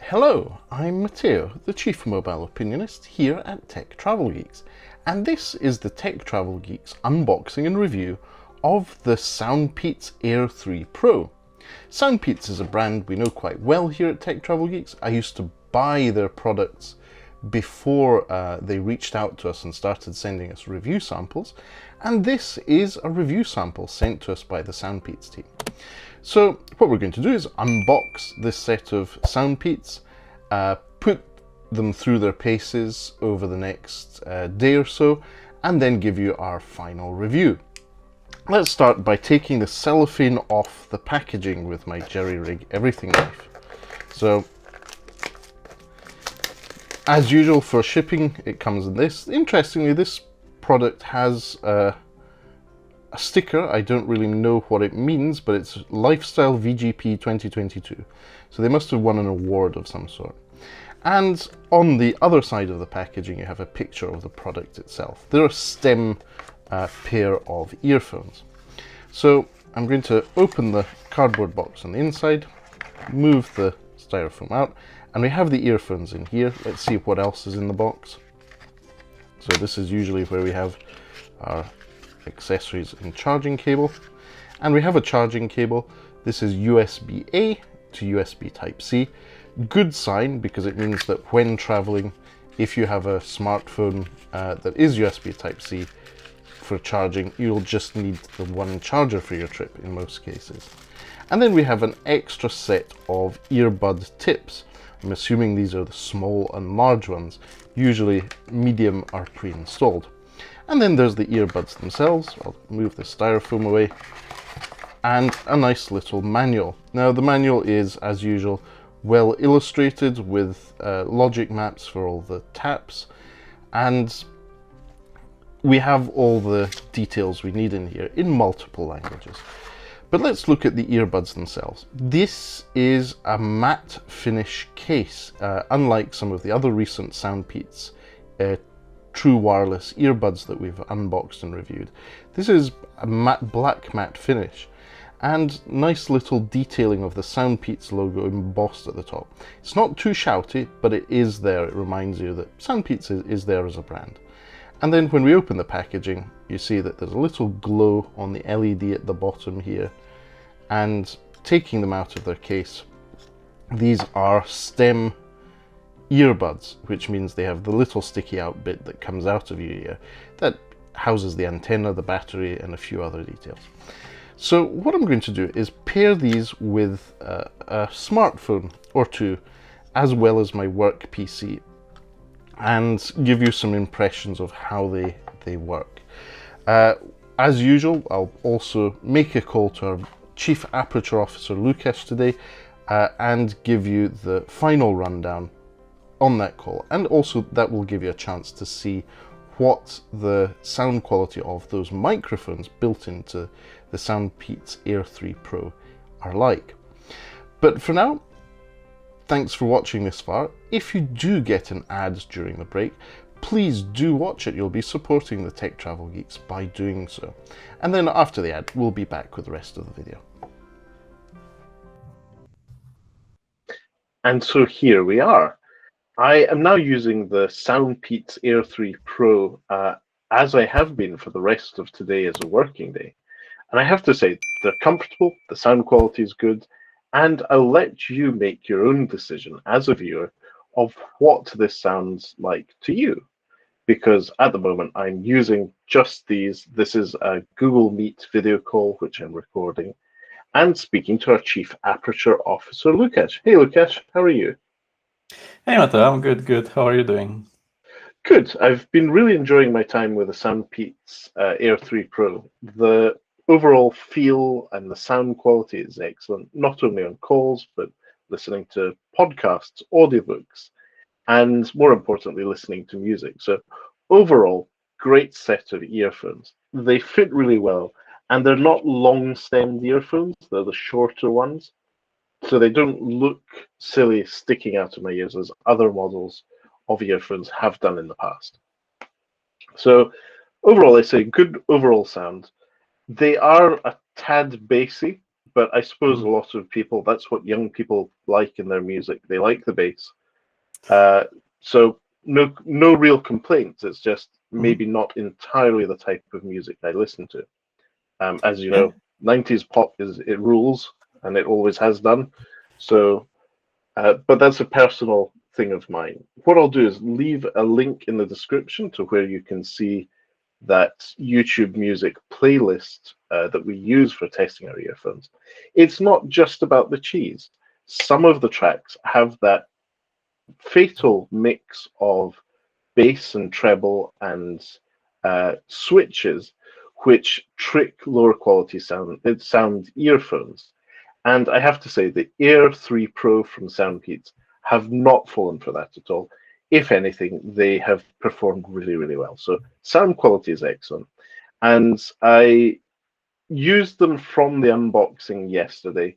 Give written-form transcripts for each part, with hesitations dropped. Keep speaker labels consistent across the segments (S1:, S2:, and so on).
S1: Hello, I'm Matteo, the Chief Mobile Opinionist here at Tech Travel Geeks, and this is the Tech Travel Geeks unboxing and review of the SOUNDPEATS Air 3 Pro. SOUNDPEATS is a brand we know quite well here at Tech Travel Geeks. I used to buy their products before they reached out to us and started sending us review samples, and this is a review sample sent to us by the SOUNDPEATS team. So what we're going to do is unbox this set of SOUNDPEATS, put them through their paces over the next day or so, and then give you our final review. Let's start by taking the cellophane off the packaging with my Jerry Rig Everything knife. So, as usual for shipping, it comes in this. Interestingly, this product has a sticker. I don't really know what it means, but it's Lifestyle VGP 2022. So they must have won an award of some sort. And on the other side of the packaging, you have a picture of the product itself. They're a STEM pair of earphones. So I'm going to open the cardboard box on the inside, move the styrofoam out, and we have the earphones in here. Let's see what else is in the box. So this is usually where we have our accessories and charging cable, and we have a charging cable. This is USB-A to USB Type-C. Good sign, because it means that when traveling, if you have a smartphone that is USB Type-C for charging, you'll just need the one charger for your trip in most cases. And then we have an extra set of earbud tips. I'm assuming these are the small and large ones. Usually medium are pre-installed. And then there's the earbuds themselves. I'll move the styrofoam away. And a nice little manual. Now the manual is, as usual, well illustrated with logic maps for all the taps. And we have all the details we need in here in multiple languages. But let's look at the earbuds themselves. This is a matte finish case, unlike some of the other recent SOUNDPEATS true wireless earbuds that we've unboxed and reviewed. This is a black matte finish, and nice little detailing of the SOUNDPEATS logo embossed at the top. It's not too shouty, but it is there. It reminds you that SOUNDPEATS is there as a brand. And then when we open the packaging, you see that there's a little glow on the LED at the bottom here. And taking them out of their case, these are STEM earbuds, which means they have the little sticky out bit that comes out of your ear that houses the antenna, the battery, and a few other details. So what I'm going to do is pair these with a smartphone or two, as well as my work PC, and give you some impressions of how they work. As usual, I'll also make a call to our Chief Aperture Officer Lukasz today and give you the final rundown on that call, and also that will give you a chance to see what the sound quality of those microphones built into the SOUNDPEATS Air 3 Pro are like. But for now, thanks for watching this far. If you do get an ad during the break, please do watch it. You'll be supporting the Tech Travel Geeks by doing so. And then after the ad, we'll be back with the rest of the video. And so here we are. I am now using the SOUNDPEATS Air 3 Pro as I have been for the rest of today as a working day. And I have to say, they're comfortable, the sound quality is good, and I'll let you make your own decision as a viewer of what this sounds like to you. Because at the moment I'm using just these. This is a Google Meet video call, which I'm recording, and speaking to our Chief Aperture Officer, Lukasz. Hey Lukasz, how are you?
S2: Hey Matteo, I'm good. How are you doing?
S1: Good. I've been really enjoying my time with the SOUNDPEATS Air 3 Pro. The overall feel and the sound quality is excellent, not only on calls, but listening to podcasts, audiobooks, and more importantly, listening to music. So overall, great set of earphones. They fit really well, and they're not long-stemmed earphones. They're the shorter ones. So they don't look silly sticking out of my ears as other models of earphones have done in the past. So overall, I say good overall sound. They are a tad bassy, but I suppose a lot of people, that's what young people like in their music. They like the bass. So no real complaints. It's just maybe not entirely the type of music I listen to. As you know, 90s pop it rules, and it always has done. So, but that's a personal thing of mine. What I'll do is leave a link in the description to where you can see that YouTube Music playlist that we use for testing our earphones. It's not just about the cheese. Some of the tracks have that fatal mix of bass and treble and switches, which trick lower quality sound earphones. And I have to say, the Air 3 Pro from SOUNDPEATS have not fallen for that at all. If anything, they have performed really, really well. So sound quality is excellent. And I used them from the unboxing yesterday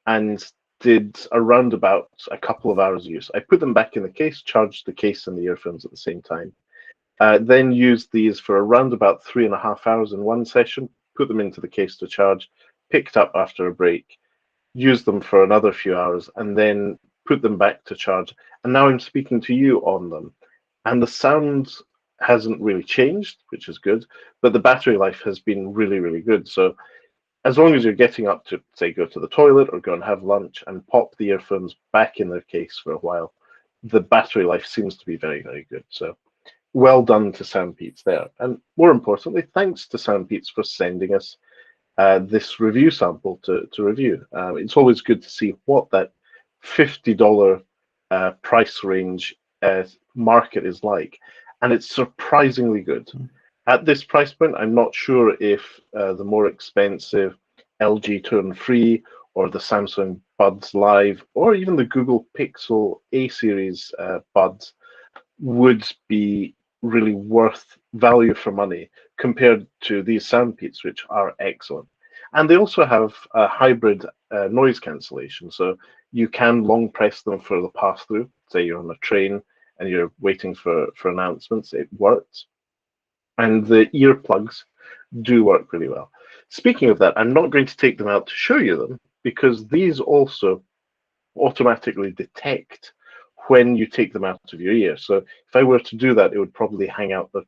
S1: and did around about a couple of hours use. I put them back in the case, charged the case and the earphones at the same time. Then used these for around about 3.5 hours in one session, put them into the case to charge, picked up after a break, used them for another few hours, and then put them back to charge. And now I'm speaking to you on them. And the sound hasn't really changed, which is good, but the battery life has been really, really good. So as long as you're getting up to, say, go to the toilet or go and have lunch and pop the earphones back in their case for a while, the battery life seems to be very, very good. So well done to SOUNDPEATS there. And more importantly, thanks to SOUNDPEATS for sending us this review sample to review. It's always good to see what that $50 price range market is like. And it's surprisingly good. At this price point, I'm not sure if the more expensive LG Tone Free or the Samsung Buds Live or even the Google Pixel A series Buds would be really worth value for money compared to these SOUNDPEATS, which are excellent. And they also have a hybrid noise cancellation, so you can long press them for the pass-through. Say you're on a train and you're waiting for announcements, it works. And the earplugs do work really well. Speaking of that, I'm not going to take them out to show you them because these also automatically detect when you take them out of your ear. So if I were to do that, it would probably hang up the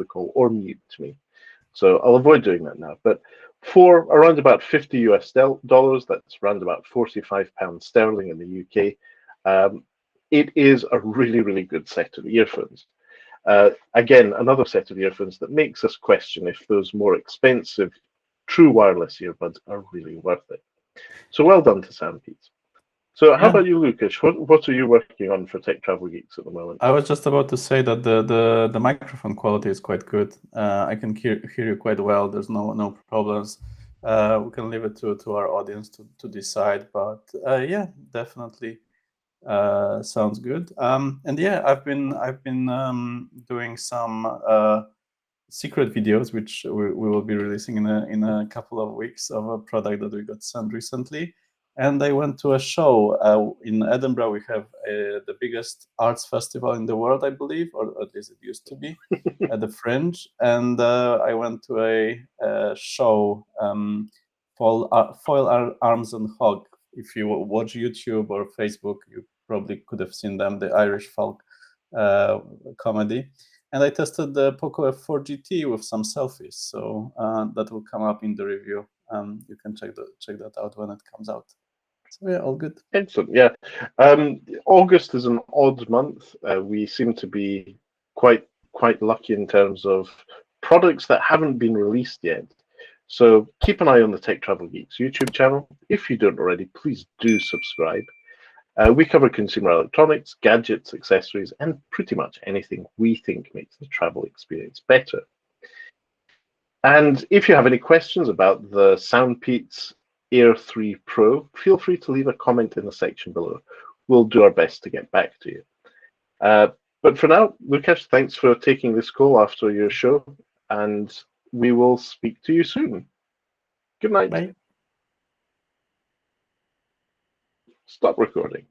S1: call or mute me. So I'll avoid doing that now. But for around about $50 US, that's around about £45 sterling in the UK, it is a really, really good set of earphones. Again, another set of earphones that makes us question if those more expensive true wireless earbuds are really worth it. So well done to SOUNDPEATS. So how about you, Lucas? What are you working on for Tech Travel Geeks at the moment?
S2: I was just about to say that the microphone quality is quite good. I can hear you quite well. There's no problems. We can leave it to our audience to decide. But yeah, definitely sounds good. And yeah, I've been doing some secret videos, which we will be releasing in a couple of weeks, of a product that we got sent recently. And I went to a show in Edinburgh. We have the biggest arts festival in the world, I believe, or at least it used to be, at the Fringe. And I went to a show, Foil Arms and Hog. If you watch YouTube or Facebook, you probably could have seen them, the Irish folk comedy. And I tested the Poco F4 GT with some selfies, so that will come up in the review. You can check that out when it comes out. So yeah, all good.
S1: Excellent. Yeah, August is an odd month. We seem to be quite lucky in terms of products that haven't been released yet. So keep an eye on the Tech Travel Geeks YouTube channel. If you don't already, please do subscribe. We cover consumer electronics, gadgets, accessories, and pretty much anything we think makes the travel experience better. And if you have any questions about the SOUNDPEATS Air 3 Pro, feel free to leave a comment in the section below. We'll do our best to get back to you. But for now, Lucas, thanks for taking this call after your show, and we will speak to you soon. Good night.
S2: Bye.
S1: Stop recording.